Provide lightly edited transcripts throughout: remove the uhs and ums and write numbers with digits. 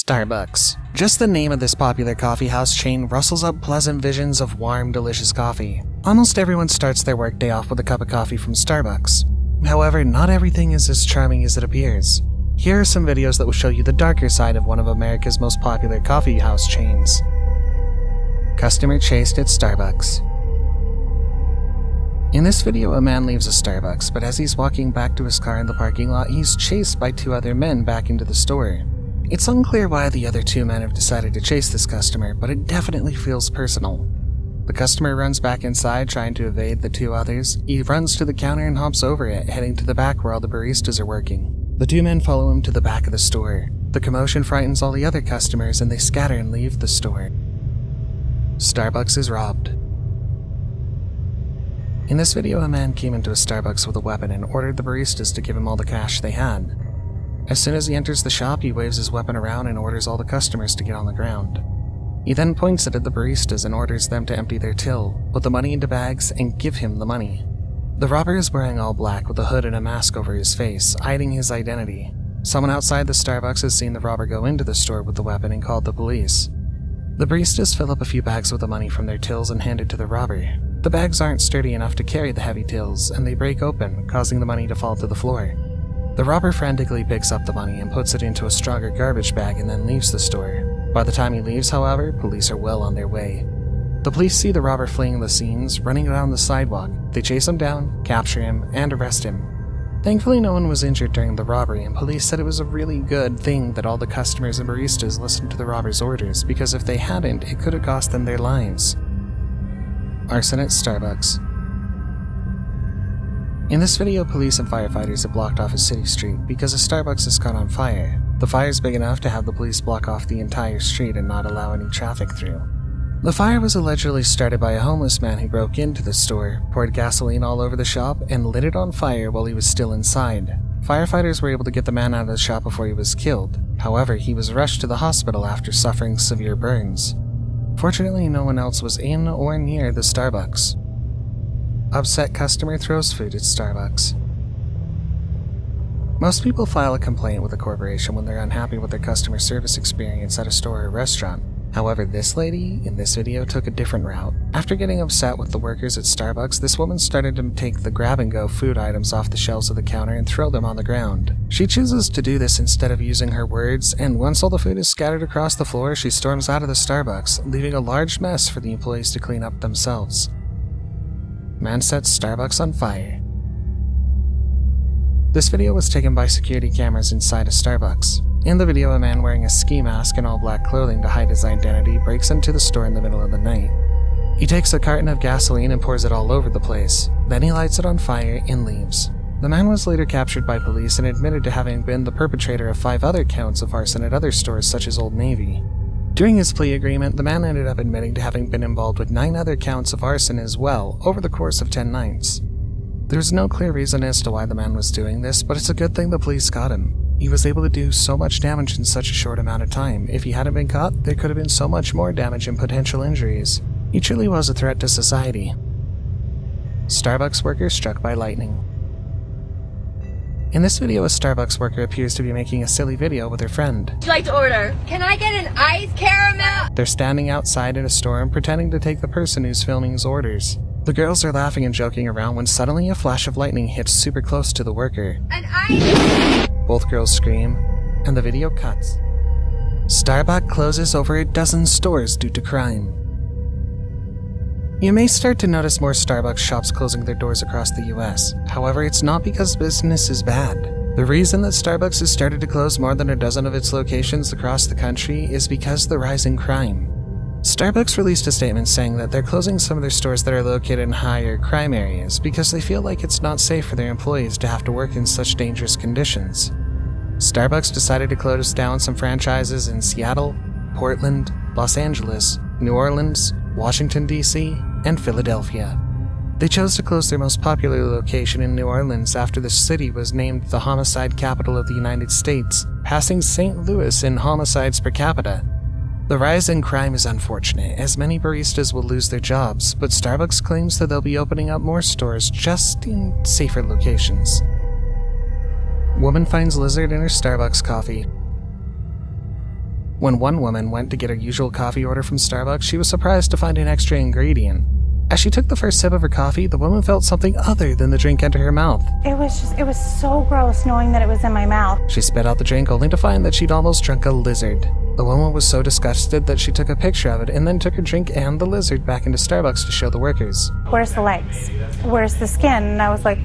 Starbucks. Just the name of this popular coffeehouse chain rustles up pleasant visions of warm, delicious coffee. Almost everyone starts their workday off with a cup of coffee from Starbucks. However, not everything is as charming as it appears. Here are some videos that will show you the darker side of one of America's most popular coffeehouse chains. Customer chased at Starbucks. In this video, a man leaves a Starbucks, but as he's walking back to his car in the parking lot, he's chased by two other men back into the store. It's unclear why the other two men have decided to chase this customer, but it definitely feels personal. The customer runs back inside, trying to evade the two others. He runs to the counter and hops over it, heading to the back where all the baristas are working. The two men follow him to the back of the store. The commotion frightens all the other customers, and they scatter and leave the store. Starbucks is robbed. In this video, a man came into a Starbucks with a weapon and ordered the baristas to give him all the cash they had. As soon as he enters the shop, he waves his weapon around and orders all the customers to get on the ground. He then points it at the baristas and orders them to empty their till, put the money into bags, and give him the money. The robber is wearing all black with a hood and a mask over his face, hiding his identity. Someone outside the Starbucks has seen the robber go into the store with the weapon and called the police. The baristas fill up a few bags with the money from their tills and hand it to the robber. The bags aren't sturdy enough to carry the heavy tills, and they break open, causing the money to fall to the floor. The robber frantically picks up the money and puts it into a stronger garbage bag and then leaves the store. By the time he leaves, however, police are well on their way. The police see the robber fleeing the scenes, running down the sidewalk. They chase him down, capture him, and arrest him. Thankfully, no one was injured during the robbery, and police said it was a really good thing that all the customers and baristas listened to the robber's orders, because if they hadn't, it could have cost them their lives. Arson at Starbucks. In this video, police and firefighters have blocked off a city street because a Starbucks has caught on fire. The fire is big enough to have the police block off the entire street and not allow any traffic through. The fire was allegedly started by a homeless man who broke into the store, poured gasoline all over the shop, and lit it on fire while he was still inside. Firefighters were able to get the man out of the shop before he was killed. However, he was rushed to the hospital after suffering severe burns. Fortunately, no one else was in or near the Starbucks. Upset customer throws food at Starbucks. Most people file a complaint with a corporation when they're unhappy with their customer service experience at a store or restaurant. However, this lady in this video took a different route. After getting upset with the workers at Starbucks, this woman started to take the grab-and-go food items off the shelves of the counter and throw them on the ground. She chooses to do this instead of using her words, and once all the food is scattered across the floor, she storms out of the Starbucks, leaving a large mess for the employees to clean up themselves. Man sets Starbucks on fire. This video was taken by security cameras inside a Starbucks. In the video, a man wearing a ski mask and all black clothing to hide his identity breaks into the store in the middle of the night. He takes a carton of gasoline and pours it all over the place. Then he lights it on fire and leaves. The man was later captured by police and admitted to having been the perpetrator of 5 other counts of arson at other stores such as Old Navy. During his plea agreement, the man ended up admitting to having been involved with 9 other counts of arson as well over the course of 10 nights. There's no clear reason as to why the man was doing this, but it's a good thing the police got him. He was able to do so much damage in such a short amount of time. If he hadn't been caught, there could have been so much more damage and potential injuries. He truly was a threat to society. Starbucks worker struck by lightning. In this video, a Starbucks worker appears to be making a silly video with her friend. Would you like to order? Can I get an iced caramel? They're standing outside in a store and pretending to take the person who's filming's orders. The girls are laughing and joking around when suddenly a flash of lightning hits super close to the worker. An ice! Both girls scream, and the video cuts. Starbucks closes over a dozen stores due to crime. You may start to notice more Starbucks shops closing their doors across the US. However, it's not because business is bad. The reason that Starbucks has started to close more than a dozen of its locations across the country is because of the rise in crime. Starbucks released a statement saying that they're closing some of their stores that are located in higher crime areas because they feel like it's not safe for their employees to have to work in such dangerous conditions. Starbucks decided to close down some franchises in Seattle, Portland, Los Angeles, New Orleans, Washington, D.C., and Philadelphia. They chose to close their most popular location in New Orleans after the city was named the homicide capital of the United States, passing St. Louis in homicides per capita. The rise in crime is unfortunate, as many baristas will lose their jobs, but Starbucks claims that they'll be opening up more stores just in safer locations. Woman finds lizard in her Starbucks coffee. When one woman went to get her usual coffee order from Starbucks, she was surprised to find an extra ingredient. As she took the first sip of her coffee, the woman felt something other than the drink enter her mouth. It was so gross knowing that it was in my mouth. She spit out the drink only to find that she'd almost drunk a lizard. The woman was so disgusted that she took a picture of it and then took her drink and the lizard back into Starbucks to show the workers. Where's the legs? Where's the skin? And I was like,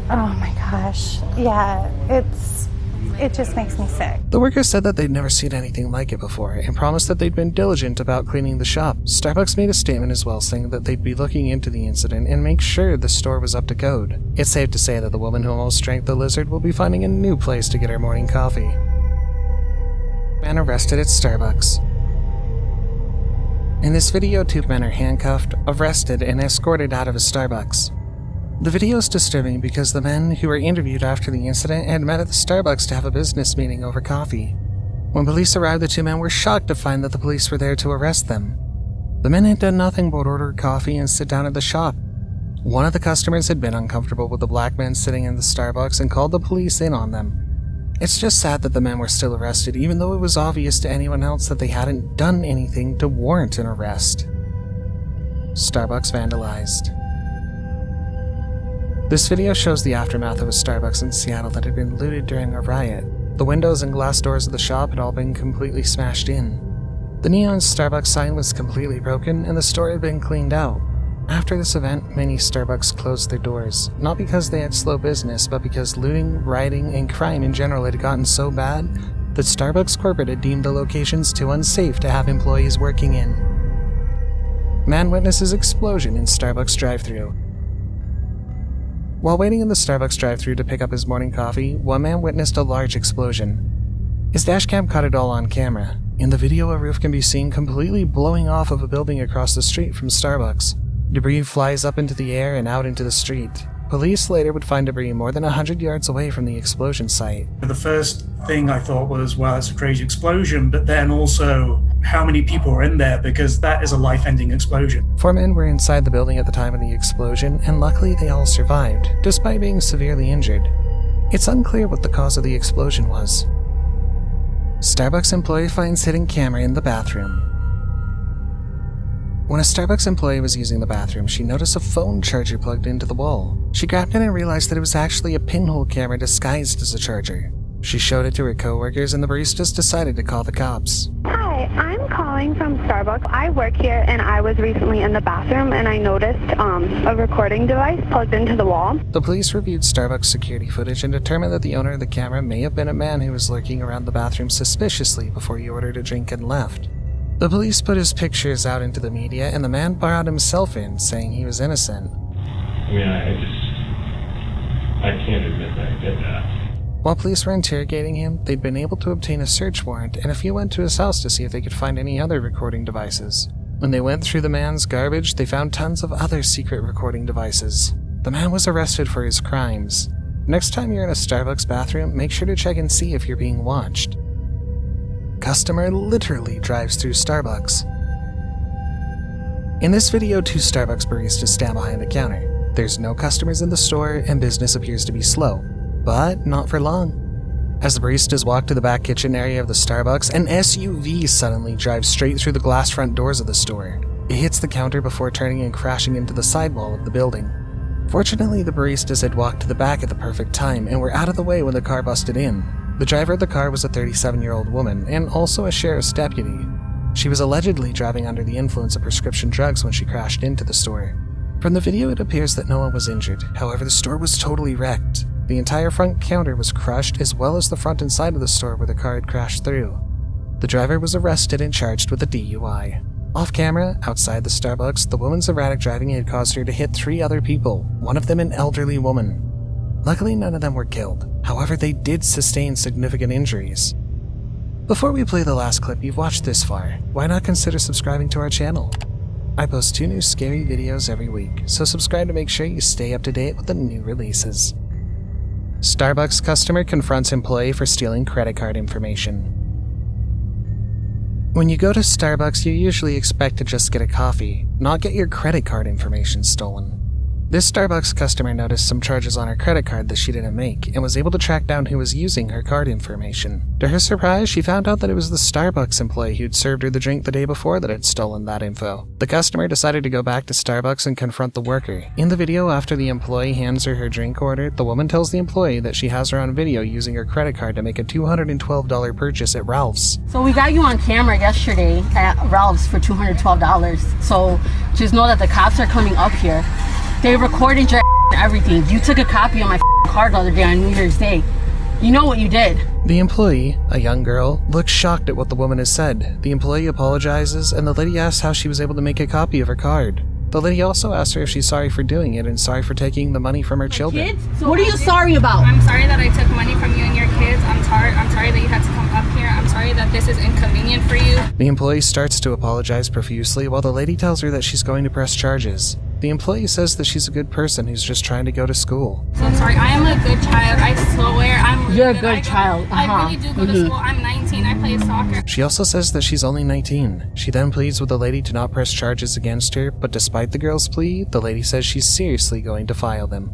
oh my gosh. Yeah, it just makes me sick. The workers said that they'd never seen anything like it before and promised that they'd been diligent about cleaning the shop. Starbucks made a statement as well, saying that they'd be looking into the incident and make sure the store was up to code. It's safe to say that the woman who almost drank the lizard will be finding a new place to get her morning coffee. Man arrested at Starbucks. In this video, 2 men are handcuffed, arrested, and escorted out of a Starbucks. The video is disturbing because the men who were interviewed after the incident had met at the Starbucks to have a business meeting over coffee. When police arrived, the 2 men were shocked to find that the police were there to arrest them. The men had done nothing but order coffee and sit down at the shop. One of the customers had been uncomfortable with the black men sitting in the Starbucks and called the police in on them. It's just sad that the men were still arrested, even though it was obvious to anyone else that they hadn't done anything to warrant an arrest. Starbucks vandalized. This video shows the aftermath of a Starbucks in Seattle that had been looted during a riot. The windows and glass doors of the shop had all been completely smashed in. The neon Starbucks sign was completely broken and the store had been cleaned out. After this event, many Starbucks closed their doors, not because they had slow business, but because looting, rioting, and crime in general had gotten so bad that Starbucks corporate had deemed the locations too unsafe to have employees working in. Man witnesses explosion in Starbucks drive-through. While waiting in the Starbucks drive-thru to pick up his morning coffee, one man witnessed a large explosion. His dashcam caught it all on camera. In the video, a roof can be seen completely blowing off of a building across the street from Starbucks. Debris flies up into the air and out into the street. Police later would find debris more than 100 yards away from the explosion site. The first thing I thought was, wow, it's a crazy explosion, but then also how many people are in there, because that is a life-ending explosion. 4 men were inside the building at the time of the explosion, and luckily they all survived, despite being severely injured. It's unclear what the cause of the explosion was. Starbucks employee finds hidden camera in the bathroom. When a Starbucks employee was using the bathroom, she noticed a phone charger plugged into the wall. She grabbed it and realized that it was actually a pinhole camera disguised as a charger. She showed it to her coworkers and the baristas decided to call the cops. Hi, I'm calling from Starbucks. I work here and I was recently in the bathroom and I noticed a recording device plugged into the wall. The police reviewed Starbucks security footage and determined that the owner of the camera may have been a man who was lurking around the bathroom suspiciously before he ordered a drink and left. The police put his pictures out into the media and the man brought himself in, saying he was innocent. I mean, I can't admit that I did that. While police were interrogating him, they'd been able to obtain a search warrant, and a few went to his house to see if they could find any other recording devices. When they went through the man's garbage, they found tons of other secret recording devices. The man was arrested for his crimes. Next time you're in a Starbucks bathroom, make sure to check and see if you're being watched. Customer literally drives through Starbucks. In this video, 2 Starbucks baristas stand behind the counter. There's no customers in the store and business appears to be slow, but not for long. As the baristas walk to the back kitchen area of the Starbucks, an SUV suddenly drives straight through the glass front doors of the store. It hits the counter before turning and crashing into the sidewall of the building. Fortunately, the baristas had walked to the back at the perfect time and were out of the way when the car busted in. The driver of the car was a 37-year-old woman and also a sheriff's deputy. She was allegedly driving under the influence of prescription drugs when she crashed into the store. From the video, it appears that no one was injured. However, the store was totally wrecked. The entire front counter was crushed, as well as the front and side of the store where the car had crashed through. The driver was arrested and charged with a DUI. Off camera, outside the Starbucks, the woman's erratic driving had caused her to hit 3 other people, one of them an elderly woman. Luckily, none of them were killed. However, they did sustain significant injuries. Before we play the last clip you've watched this far, why not consider subscribing to our channel? I post 2 new scary videos every week, so subscribe to make sure you stay up to date with the new releases. Starbucks customer confronts employee for stealing credit card information. When you go to Starbucks, you usually expect to just get a coffee, not get your credit card information stolen. This Starbucks customer noticed some charges on her credit card that she didn't make and was able to track down who was using her card information. To her surprise, she found out that it was the Starbucks employee who'd served her the drink the day before that had stolen that info. The customer decided to go back to Starbucks and confront the worker. In the video, after the employee hands her drink order, the woman tells the employee that she has her on video using her credit card to make a $212 purchase at Ralph's. So we got you on camera yesterday at Ralph's for $212. So just know that the cops are coming up here. They recorded your everything. You took a copy of my card the other day on New Year's Day. You know what you did. The employee, a young girl, looks shocked at what the woman has said. The employee apologizes, and the lady asks how she was able to make a copy of her card. The lady also asks her if she's sorry for doing it and sorry for taking the money from her children. Kids? So what are you sorry about? I'm sorry that I took money from you and your kids. I'm sorry that you had to come up here. I'm sorry that this is inconvenient for you. The employee starts to apologize profusely while the lady tells her that she's going to press charges. The employee says that she's a good person who's just trying to go to school. So I'm sorry. I am a good child. I swear I'm really You're a good. good child. I really do go to school. I'm 19. I play soccer. She also says that she's only 19. She then pleads with the lady to not press charges against her, but despite the girl's plea, the lady says she's seriously going to file them.